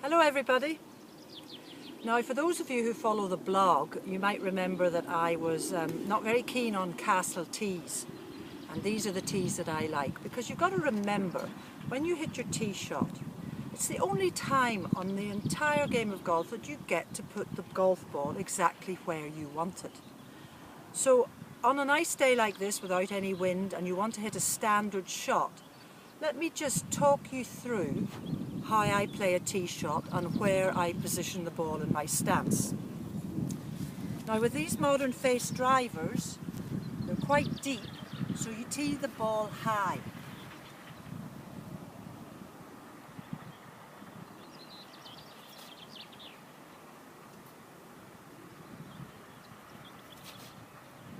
Hello everybody. Now for those of you who follow the blog, you might remember that I was not very keen on Castle tees, and these are the tees that I like, because you've got to remember when you hit your tee shot, it's the only time on the entire game of golf that you get to put the golf ball exactly where you want it. So on a nice day like this without any wind and you want to hit a standard shot, let me just talk you through how I play a tee shot and where I position the ball in my stance. Now with these modern face drivers, they're quite deep, so you tee the ball high.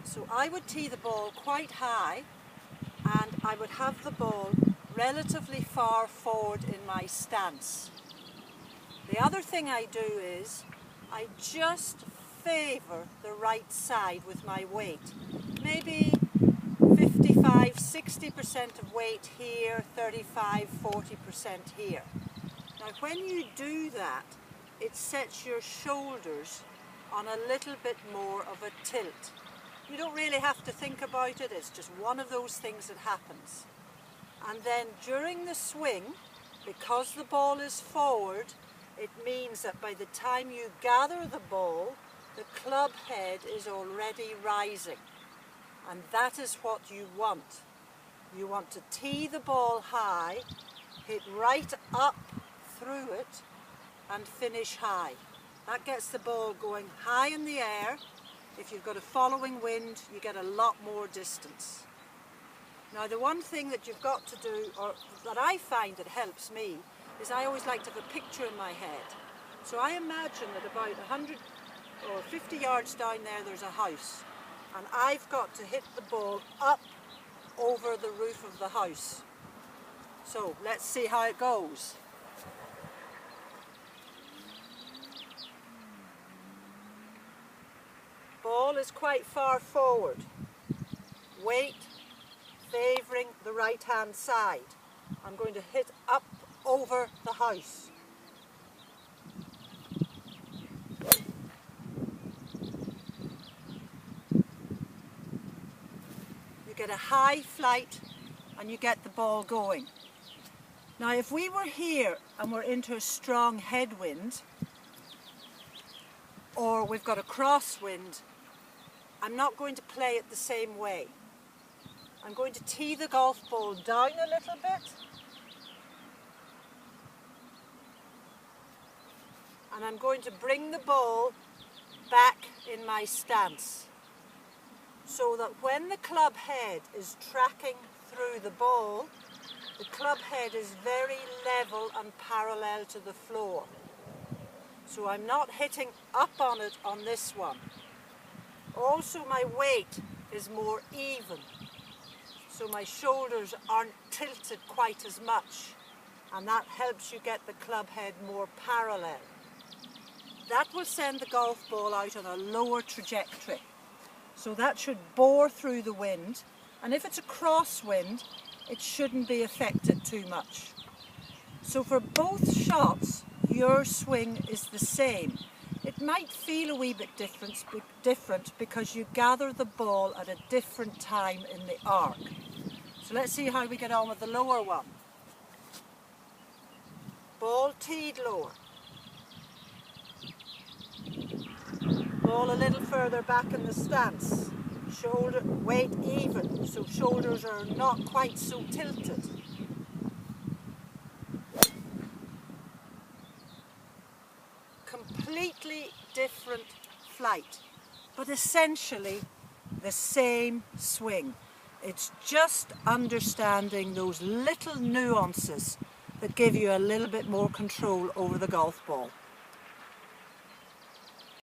So I would tee the ball quite high, and I would have the ball relatively far forward in my stance. The other thing I do is I just favour the right side with my weight. Maybe 55–60% of weight here, 35–40% here. Now when you do that, it sets your shoulders on a little bit more of a tilt. You don't really have to think about it, it's just one of those things that happens. And then during the swing, because the ball is forward, it means that by the time you gather the ball, the club head is already rising. And that is what you want. You want to tee the ball high, hit right up through it, and finish high. That gets the ball going high in the air. If you've got a following wind, you get a lot more distance. Now the one thing that you've got to do, or that I find that helps me, is I always like to have a picture in my head. So I imagine that about 100 or 50 yards down there there's a house, and I've got to hit the ball up over the roof of the house. So let's see how it goes. Ball is quite far forward. Weight favouring the right hand side. I'm going to hit up over the house. You get a high flight and you get the ball going. Now if we were here and we're into a strong headwind, or we've got a crosswind, I'm not going to play it the same way. I'm going to tee the golf ball down a little bit, and I'm going to bring the ball back in my stance, so that when the club head is tracking through the ball, the club head is very level and parallel to the floor. So I'm not hitting up on it on this one. Also my weight is more even, so my shoulders aren't tilted quite as much, and that helps you get the club head more parallel. That will send the golf ball out on a lower trajectory, so that should bore through the wind, and if it's a crosswind it shouldn't be affected too much. So for both shots your swing is the same. It might feel a wee bit different because you gather the ball at a different time in the arc. So let's see how we get on with the lower one. Ball teed lower. Ball a little further back in the stance. Shoulder weight even, so shoulders are not quite so tilted. Completely different flight, but essentially the same swing. It's just understanding those little nuances that give you a little bit more control over the golf ball.